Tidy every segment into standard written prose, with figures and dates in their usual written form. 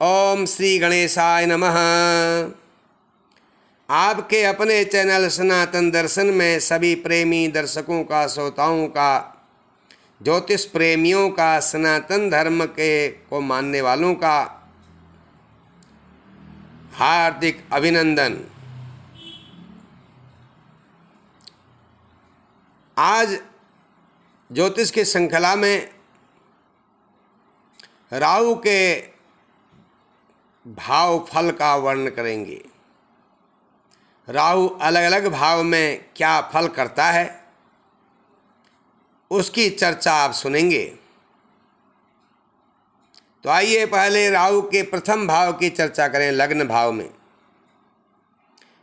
ओम श्री गणेशाय नमः। आपके अपने चैनल सनातन दर्शन में सभी प्रेमी दर्शकों का, श्रोताओं का, ज्योतिष प्रेमियों का, सनातन धर्म के को मानने वालों का हार्दिक अभिनंदन। आज ज्योतिष की श्रृंखला में राहु के भाव फल का वर्णन करेंगे। राहु अलग अलग भाव में क्या फल करता है उसकी चर्चा आप सुनेंगे। तो आइए पहले राहु के प्रथम भाव की चर्चा करें, लग्न भाव में।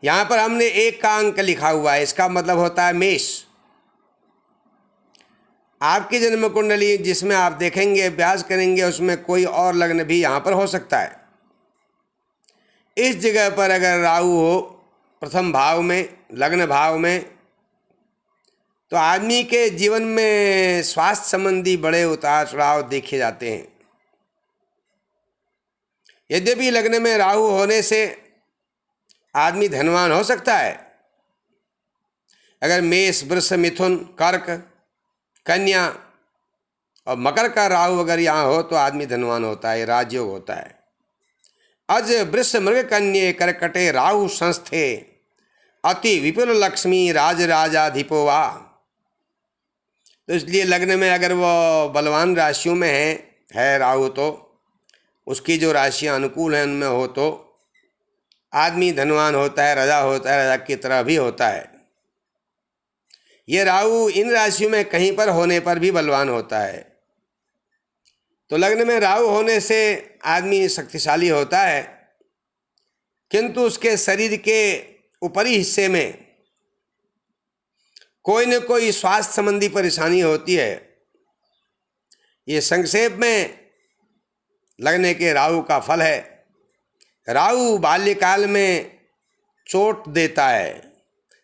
यहाँ पर हमने 1 का अंक लिखा हुआ है, इसका मतलब होता है मेष। आपकी जन्म कुंडली जिसमें आप देखेंगे, अभ्यास करेंगे, उसमें कोई और लग्न भी यहाँ पर हो सकता है। इस जगह पर अगर राहु हो प्रथम भाव में, लग्न भाव में, तो आदमी के जीवन में स्वास्थ्य संबंधी बड़े उतार चढ़ाव देखे जाते हैं। यद्यपि लग्न में राहु होने से आदमी धनवान हो सकता है। अगर मेष, वृष, मिथुन, कर्क, कन्या और मकर का राहु अगर यहाँ हो तो आदमी धनवान होता है, राजयोग होता है। अज वृष मृग कन्ये कर्कटे राहु संस्थे अति विपुल लक्ष्मी राज राजाधिपो वा। तो इसलिए लग्न में अगर वो बलवान राशियों में है राहु, तो उसकी जो राशियां अनुकूल हैं उनमें हो तो आदमी धनवान होता है, राजा होता है, राजा की तरह भी होता है। ये राहु इन राशियों में कहीं पर होने पर भी बलवान होता है। तो लग्न में राहु होने से आदमी शक्तिशाली होता है, किंतु उसके शरीर के ऊपरी हिस्से में कोई न कोई स्वास्थ्य संबंधी परेशानी होती है। ये संक्षेप में लगने के राहु का फल है। राहु बाल्यकाल में चोट देता है।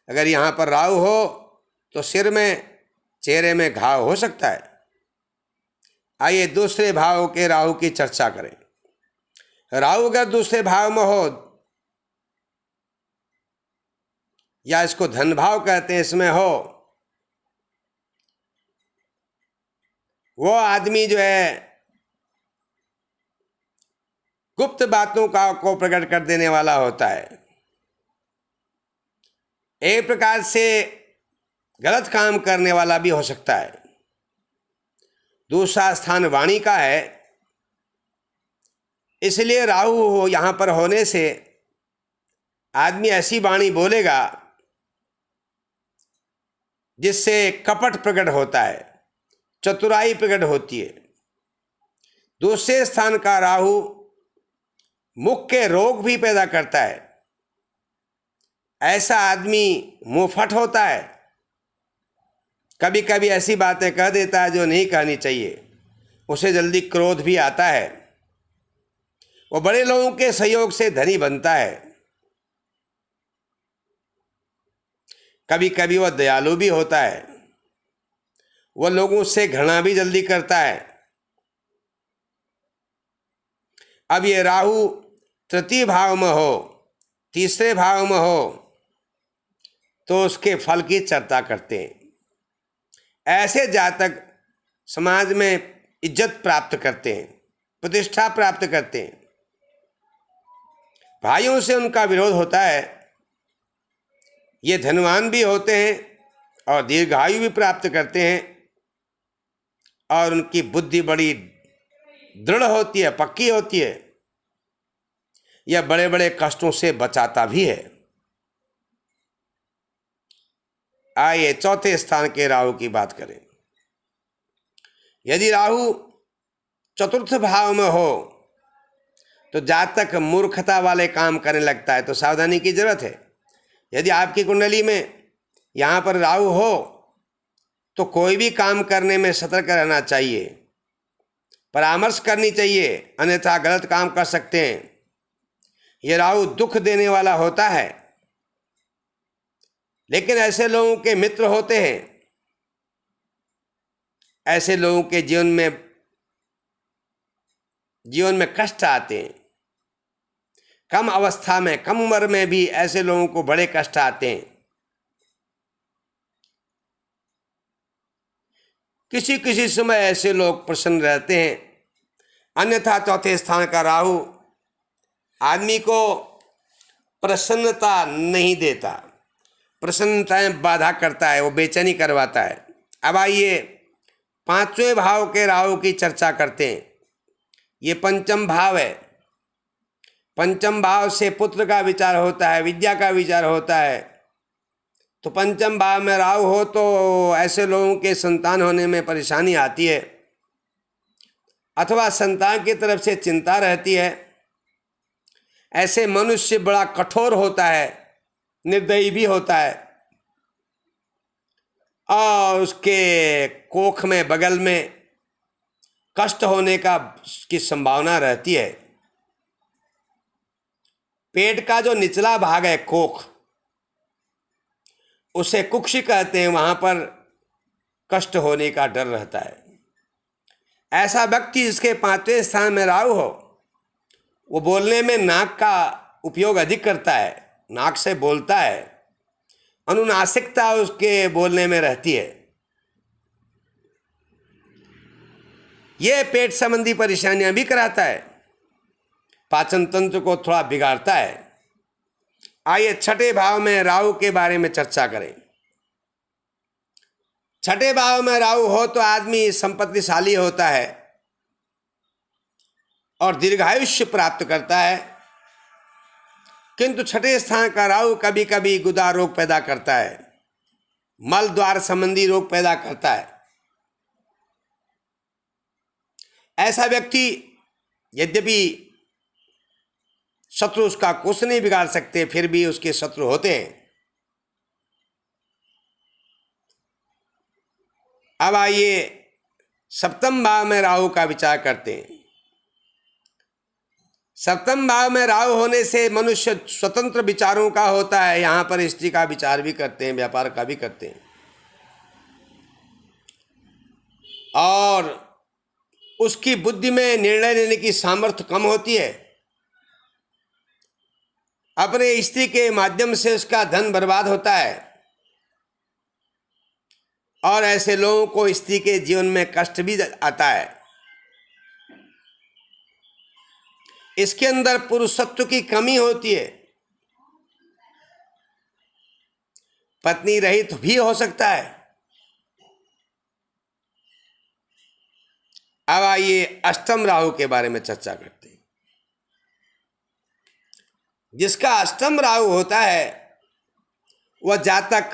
अगर यहाँ पर राहु हो तो सिर में, चेहरे में घाव हो सकता है। आइए दूसरे भाव के राहु की चर्चा करें। राहु अगर दूसरे भाव में हो, या इसको धन भाव कहते हैं, इसमें हो, वो आदमी जो है गुप्त बातों को प्रकट कर देने वाला होता है। एक प्रकार से गलत काम करने वाला भी हो सकता है। दूसरा स्थान वाणी का है, इसलिए राहु यहाँ पर होने से आदमी ऐसी वाणी बोलेगा जिससे कपट प्रकट होता है, चतुराई प्रकट होती है। दूसरे स्थान का राहु मुख के रोग भी पैदा करता है। ऐसा आदमी मुंहफट होता है, कभी कभी ऐसी बातें कह देता है जो नहीं कहनी चाहिए। उसे जल्दी क्रोध भी आता है। वो बड़े लोगों के सहयोग से धनी बनता है। कभी कभी वह दयालु भी होता है। वह लोगों से घृणा भी जल्दी करता है। अब ये राहु तृतीय भाव में हो, तीसरे भाव में हो, तो उसके फल की चर्चा करते हैं। ऐसे जातक समाज में इज्जत प्राप्त करते हैं, प्रतिष्ठा प्राप्त करते हैं। भाइयों से उनका विरोध होता है। ये धनवान भी होते हैं और दीर्घायु भी प्राप्त करते हैं, और उनकी बुद्धि बड़ी दृढ़ होती है, पक्की होती है। यह बड़े बड़े कष्टों से बचाता भी है। आइए चौथे स्थान के राहु की बात करें। यदि राहु चतुर्थ भाव में हो तो जातक मूर्खता वाले काम करने लगता है, तो सावधानी की जरूरत है। यदि आपकी कुंडली में यहाँ पर राहु हो तो कोई भी काम करने में सतर्क रहना चाहिए, परामर्श करनी चाहिए, अन्यथा गलत काम कर सकते हैं। ये राहु दुख देने वाला होता है, लेकिन ऐसे लोगों के मित्र होते हैं। ऐसे लोगों के जीवन में कष्ट आते हैं। कम अवस्था में, कम उम्र में भी ऐसे लोगों को बड़े कष्ट आते हैं। किसी किसी समय ऐसे लोग प्रसन्न रहते हैं, अन्यथा चौथे स्थान का राहु आदमी को प्रसन्नता नहीं देता, प्रसन्नता में बाधा करता है, वो बेचैनी करवाता है। अब आइए पांचवें भाव के राहु की चर्चा करते हैं। ये पंचम भाव है। पंचम भाव से पुत्र का विचार होता है, विद्या का विचार होता है। तो पंचम भाव में राहु हो तो ऐसे लोगों के संतान होने में परेशानी आती है, अथवा संतान की तरफ से चिंता रहती है। ऐसे मनुष्य बड़ा कठोर होता है, निर्दयी भी होता है, और उसके कोख में, बगल में कष्ट होने की संभावना रहती है। पेट का जो निचला भाग है, कोख, उसे कुक्षी कहते हैं, वहां पर कष्ट होने का डर रहता है। ऐसा व्यक्ति जिसके पांचवें स्थान में राहु हो, वो बोलने में नाक का उपयोग अधिक करता है, नाक से बोलता है, अनुनासिकता उसके बोलने में रहती है। ये पेट संबंधी परेशानियां भी कराता है, पाचन तंत्र को थोड़ा बिगाड़ता है। आइए छठे भाव में राहु के बारे में चर्चा करें। छठे भाव में राहु हो तो आदमी संपत्तिशाली होता है और दीर्घायुष्य प्राप्त करता है, किंतु छठे स्थान का राहु कभी कभी गुदा रोग पैदा करता है, मल द्वार संबंधी रोग पैदा करता है। ऐसा व्यक्ति, यद्यपि शत्रु उसका कुछ नहीं बिगाड़ सकते, फिर भी उसके शत्रु होते हैं। अब आइए सप्तम भाव में राहु का विचार करते हैं। सप्तम भाव में राहु होने से मनुष्य स्वतंत्र विचारों का होता है। यहाँ पर स्त्री का विचार भी करते हैं, व्यापार का भी करते हैं, और उसकी बुद्धि में निर्णय लेने की सामर्थ्य कम होती है। अपने स्त्री के माध्यम से उसका धन बर्बाद होता है, और ऐसे लोगों को स्त्री के जीवन में कष्ट भी आता है। इसके अंदर पुरुषत्व की कमी होती है। पत्नी रहित भी हो सकता है। अब आइए अष्टम राहु के बारे में चर्चा करते हैं। जिसका अष्टम राहु होता है वह जातक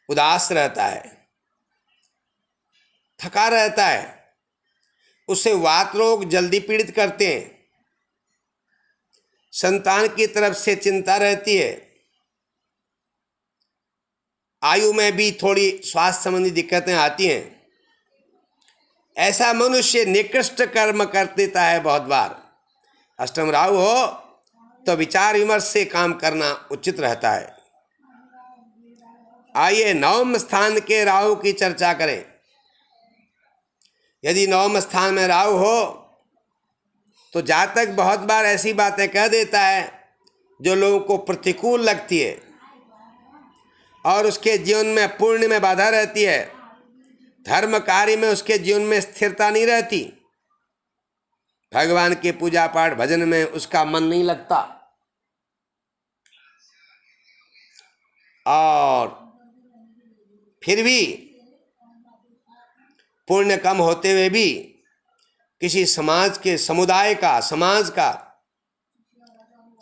उदास रहता है, थका रहता है, उसे वात रोग जल्दी पीड़ित करते हैं, संतान की तरफ से चिंता रहती है, आयु में भी थोड़ी स्वास्थ्य संबंधी दिक्कतें आती हैं। ऐसा मनुष्य निकृष्ट कर्म कर देता है बहुत बार। अष्टम राहु हो तो विचार विमर्श से काम करना उचित रहता है। आइए नवम स्थान के राहु की चर्चा करें। यदि नवम स्थान में राहु हो तो जातक बहुत बार ऐसी बातें कह देता है जो लोगों को प्रतिकूल लगती है, और उसके जीवन में पुण्य में बाधा रहती है, धर्म कार्य में उसके जीवन में स्थिरता नहीं रहती, भगवान के पूजा पाठ भजन में उसका मन नहीं लगता, और फिर भी पुण्य कम होते हुए भी किसी समाज के, समुदाय का, समाज का,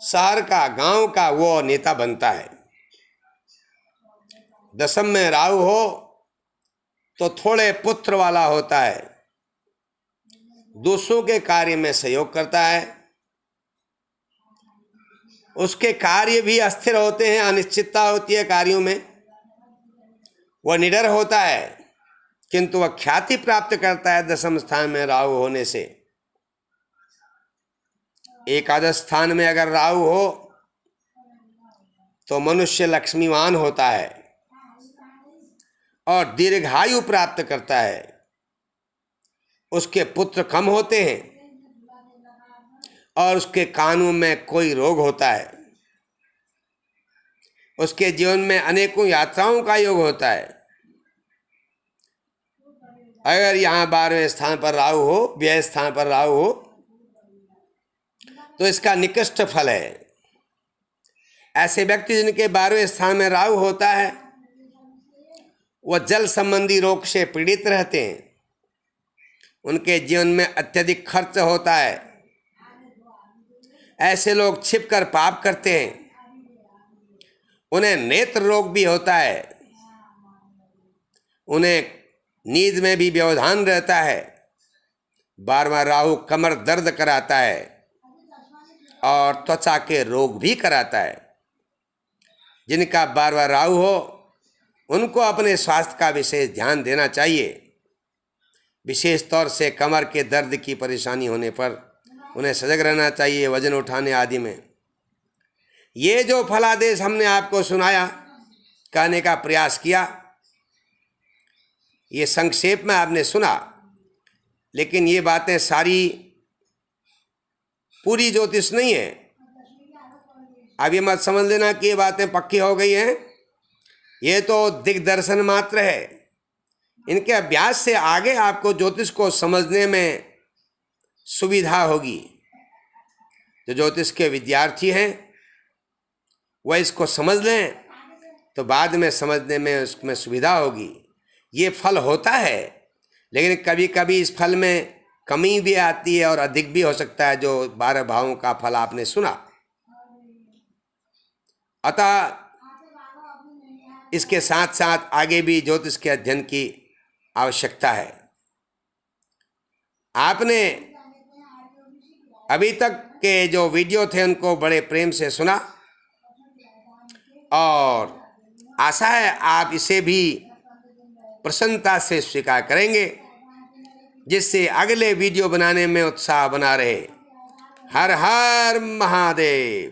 शहर का, गांव का वो नेता बनता है। दसम में राहु हो तो थोड़े पुत्र वाला होता है, दूसरों के कार्य में सहयोग करता है, उसके कार्य भी अस्थिर होते हैं, अनिश्चितता होती है कार्यों में, वह निडर होता है, किंतु वह ख्याति प्राप्त करता है दसम स्थान में राहु होने से। एकादश स्थान में अगर राहु हो तो मनुष्य लक्ष्मीवान होता है और दीर्घायु प्राप्त करता है। उसके पुत्र कम होते हैं, और उसके कानों में कोई रोग होता है, उसके जीवन में अनेकों यात्राओं का योग होता है। अगर यहाँ 12वें स्थान पर राहु हो, व्यय स्थान पर राहु हो, तो इसका निकृष्ट फल है। ऐसे व्यक्ति जिनके 12वें स्थान में राहु होता है, वह जल संबंधी रोग से पीड़ित रहते हैं। उनके जीवन में अत्यधिक खर्च होता है। ऐसे लोग छिपकर पाप करते हैं। उन्हें नेत्र रोग भी होता है। उन्हें नींद में भी व्यवधान रहता है। बार बार राहु कमर दर्द कराता है और त्वचा के रोग भी कराता है। जिनका बार बार राहु हो, उनको अपने स्वास्थ्य का विशेष ध्यान देना चाहिए। विशेष तौर से कमर के दर्द की परेशानी होने पर उन्हें सजग रहना चाहिए, वजन उठाने आदि में। ये जो फलादेश हमने आपको सुनाया, कहने का प्रयास किया, ये संक्षेप में आपने सुना, लेकिन ये बातें सारी पूरी ज्योतिष नहीं है। अब ये मत समझ लेना कि ये बातें पक्की हो गई हैं। ये तो दिग्दर्शन मात्र है। इनके अभ्यास से आगे आपको ज्योतिष को समझने में सुविधा होगी। जो ज्योतिष के विद्यार्थी हैं वह इसको समझ लें तो बाद में समझने में उसमें सुविधा होगी। ये फल होता है, लेकिन कभी कभी इस फल में कमी भी आती है और अधिक भी हो सकता है, जो 12 भावों का फल आपने सुना। अतः इसके साथ साथ आगे भी ज्योतिष के अध्ययन की आवश्यकता है। आपने अभी तक के जो वीडियो थे उनको बड़े प्रेम से सुना और आशा है आप इसे भी प्रसन्नता से स्वीकार करेंगे, जिससे अगले वीडियो बनाने में उत्साह बना रहे। हर हर महादेव।